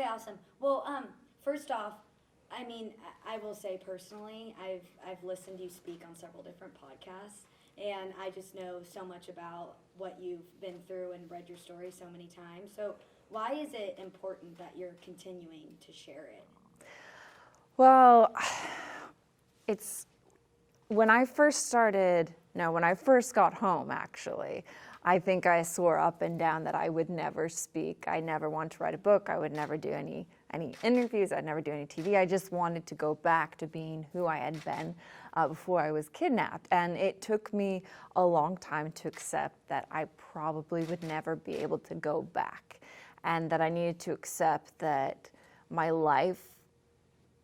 Okay, awesome. Well, first off, I mean, I will say personally, I've listened to you speak on several different podcasts, and I just know so much about what you've been through and read your story so many times. So why is it important that you're continuing to share it? Well, it's when I first got home, actually, I think I swore up and down that I would never speak. I never wanted to write a book. I would never do any interviews. I'd never do any TV. I just wanted to go back to being who I had been before I was kidnapped. And it took me a long time to accept that I probably would never be able to go back, and that I needed to accept that my life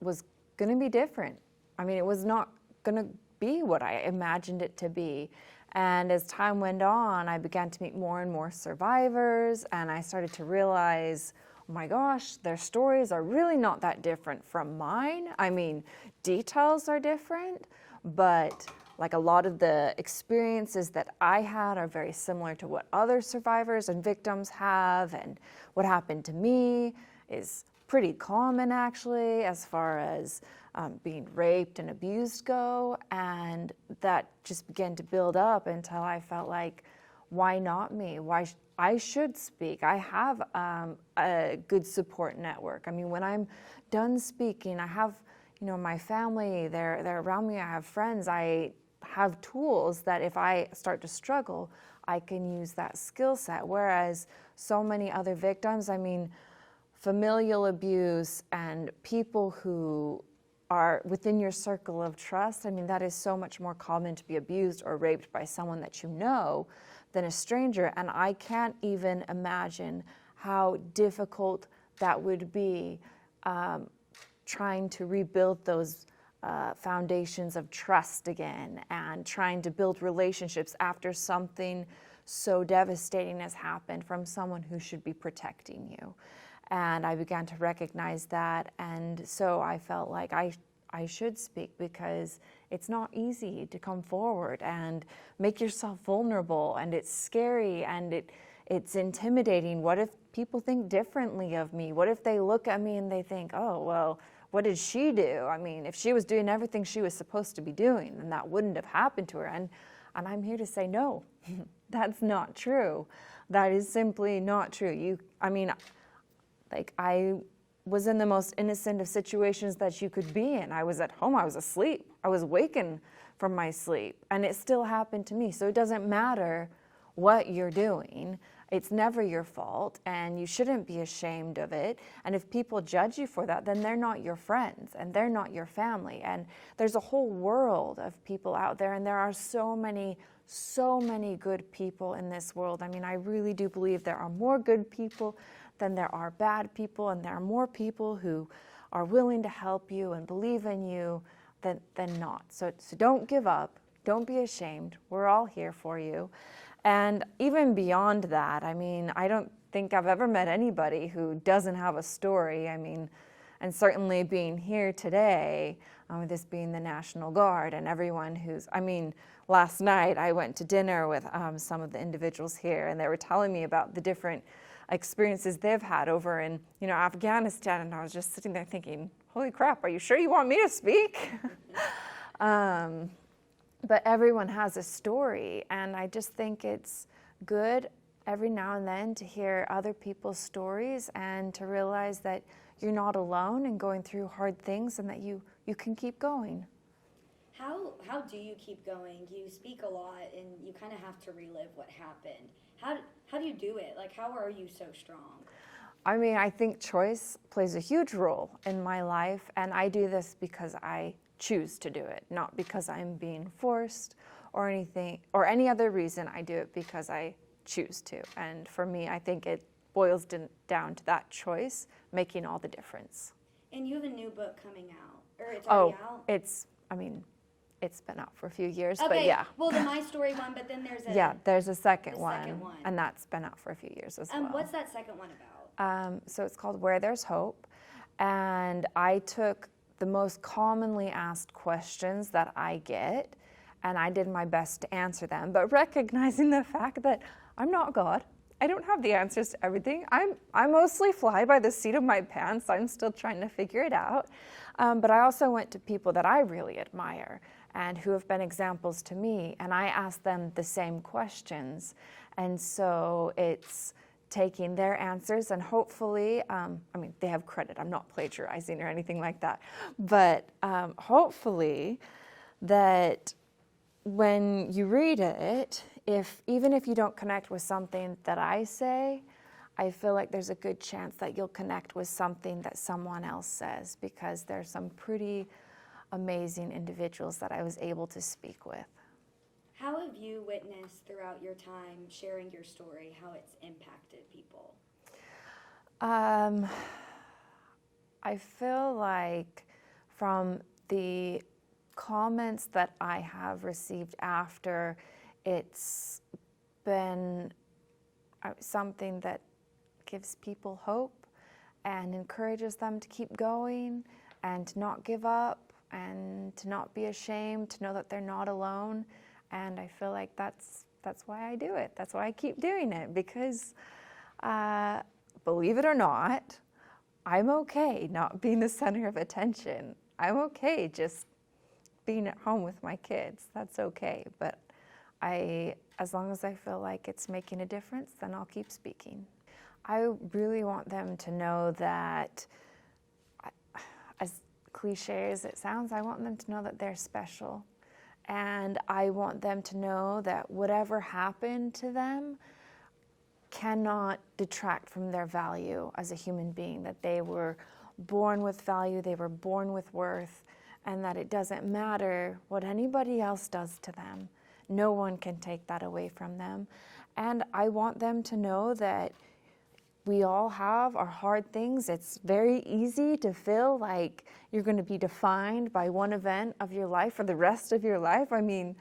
was going to be different. I mean, it was not going to be what I imagined it to be. And as time went on, I began to meet more and more survivors, and I started to realize, oh my gosh, their stories are really not that different from mine. I mean, details are different, but like a lot of the experiences that I had are very similar to what other survivors and victims have, and what happened to me is pretty common, actually, as far as being raped and abused go. And that just began to build up until I felt like, why not me? I should speak. I have a good support network. I mean, when I'm done speaking, I have, my family, they're around me. I have friends. I have tools that if I start to struggle, I can use that skill set. Whereas so many other victims, I mean, familial abuse and people who are within your circle of trust, I mean, that is so much more common to be abused or raped by someone that you know than a stranger. And I can't even imagine how difficult that would be, trying to rebuild those foundations of trust again, and trying to build relationships after something so devastating has happened from someone who should be protecting you. And I began to recognize that, and so I felt like I should speak, because it's not easy to come forward and make yourself vulnerable, and it's scary, and it's intimidating. What if people think differently of me? What if they look at me and they think, oh, well, what did she do? I mean, if she was doing everything she was supposed to be doing, then that wouldn't have happened to her. And I'm here to say, no, that's not true. That is simply not true. I was in the most innocent of situations that you could be in. I was at home, I was asleep, I was wakened from my sleep, and it still happened to me. So it doesn't matter what you're doing. It's never your fault, and you shouldn't be ashamed of it. And if people judge you for that, then they're not your friends, and they're not your family. And there's a whole world of people out there, and there are so many good people in this world. I mean, I really do believe there are more good people than there are bad people, and there are more people who are willing to help you and believe in you than not. So don't give up. Don't be ashamed. We're all here for you. And even beyond that, I mean, I don't think I've ever met anybody who doesn't have a story. I mean, and certainly being here today, this being the National Guard, and everyone last night I went to dinner with some of the individuals here, and they were telling me about the different experiences they've had over in Afghanistan, and I was just sitting there thinking, holy crap, are you sure you want me to speak? But everyone has a story, and I just think it's good every now and then to hear other people's stories, and to realize that you're not alone in going through hard things, and that you can keep going. How do you keep going? You speak a lot, and you kind of have to relive what happened. How do you do it? Like, how are you so strong? I mean, I think choice plays a huge role in my life, and I do this because I choose to do it, not because I'm being forced or anything, or any other reason. I do it because I choose to. And for me, I think it boils down to that choice making all the difference. And you have a new book coming out, or it's already out? It's been out for a few years, okay. But yeah. Well, the My Story one, but then there's a second one, and that's been out for a few years as well. What's that second one about? So it's called Where There's Hope, and I took the most commonly asked questions that I get, and I did my best to answer them, but recognizing the fact that I'm not God, I don't have the answers to everything. I mostly fly by the seat of my pants. I'm still trying to figure it out. But I also went to people that I really admire and who have been examples to me, and I asked them the same questions. And so it's taking their answers and hopefully, they have credit. I'm not plagiarizing or anything like that. But hopefully that when you read it, even if you don't connect with something that I say, I feel like there's a good chance that you'll connect with something that someone else says, because there's some pretty amazing individuals that I was able to speak with. How have you witnessed throughout your time sharing your story, how it's impacted people? I feel like from the comments that I have received after, it's been something that gives people hope and encourages them to keep going and to not give up and to not be ashamed, to know that they're not alone. And I feel like that's why I do it. That's why I keep doing it, because believe it or not, I'm okay not being the center of attention. I'm okay just being at home with my kids. That's okay. But as long as I feel like it's making a difference, then I'll keep speaking. I really want them to know that, as cliche as it sounds, I want them to know that they're special. And I want them to know that whatever happened to them cannot detract from their value as a human being, that they were born with value, they were born with worth, and that it doesn't matter what anybody else does to them. No one can take that away from them. And I want them to know that we all have our hard things. It's very easy to feel like you're going to be defined by one event of your life for the rest of your life. I mean,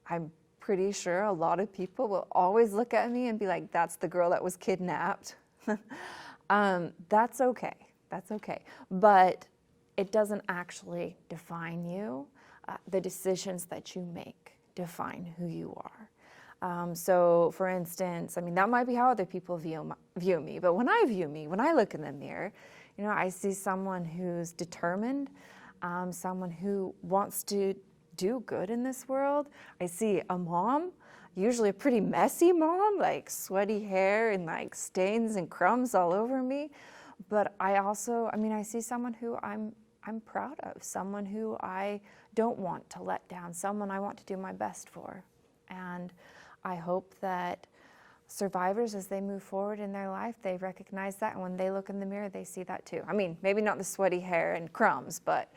I'm pretty sure a lot of people will always look at me and be like, that's the girl that was kidnapped. That's okay. That's okay. But it doesn't actually define you. The decisions that you make define who you are. So, for instance, that might be how other people view me, but when I look in the mirror, I see someone who's determined, someone who wants to do good in this world. I see a mom, usually a pretty messy mom, like sweaty hair and like stains and crumbs all over me. But I also, I see someone who I'm proud of, someone who I don't want to let down, someone I want to do my best for. And I hope that survivors, as they move forward in their life, they recognize that, and when they look in the mirror, they see that too. Maybe not the sweaty hair and crumbs, but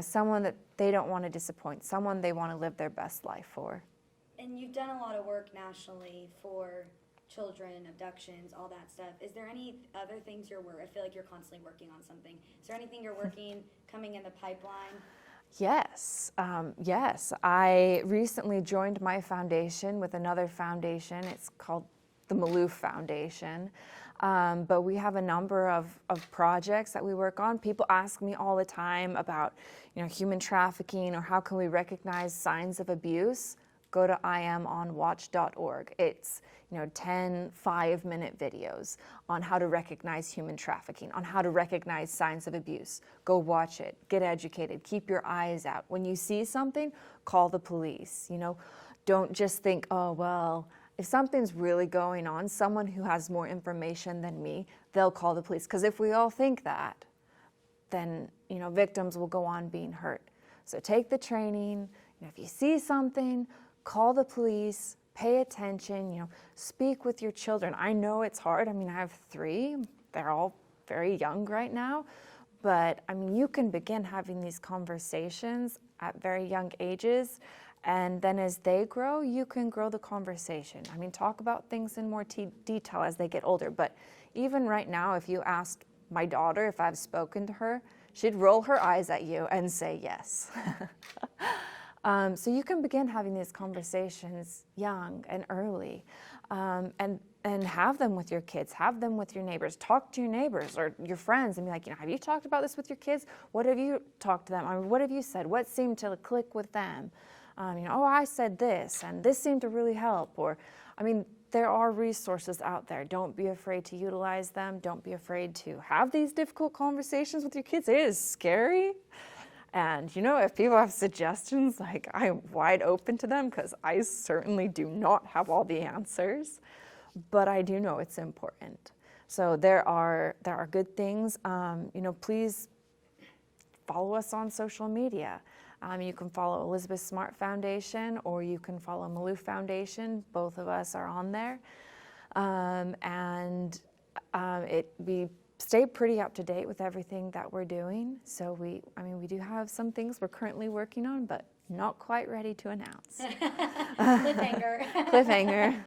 someone that they don't want to disappoint, someone they want to live their best life for. And you've done a lot of work nationally for children, abductions, all that stuff. Is there any other things I feel like you're constantly working on something. Is there anything you're working, coming in the pipeline? Yes. I recently joined my foundation with another foundation. It's called the Maloof Foundation. But we have a number of projects that we work on. People ask me all the time about, human trafficking or how can we recognize signs of abuse. Go to iamonwatch.org. It's 10 5-minute videos on how to recognize human trafficking, on how to recognize signs of abuse. Go watch it, get educated, keep your eyes out. When you see something, call the police. Don't just think, oh, well, if something's really going on, someone who has more information than me, they'll call the police. Because if we all think that, then, victims will go on being hurt. So take the training. If you see something, call the police, pay attention, speak with your children. I know it's hard. I have 3. They're all very young right now. But, you can begin having these conversations at very young ages. And then as they grow, you can grow the conversation. Talk about things in more detail as they get older. But even right now, if you asked my daughter if I've spoken to her, she'd roll her eyes at you and say yes. So you can begin having these conversations young and early, and have them with your kids, have them with your neighbors. Talk to your neighbors or your friends and be like, have you talked about this with your kids? What have you talked to them? What have you said? What seemed to click with them? Oh, I said this, and this seemed to really help. Or, there are resources out there. Don't be afraid to utilize them. Don't be afraid to have these difficult conversations with your kids. It is scary. And, if people have suggestions, like, I'm wide open to them, because I certainly do not have all the answers, but I do know it's important. So there are good things. Please follow us on social media. You can follow Elizabeth Smart Foundation, or you can follow Malou Foundation. Both of us are on there. We stay pretty up to date with everything that we're doing. So we do have some things we're currently working on, but not quite ready to announce. Cliffhanger. Cliffhanger.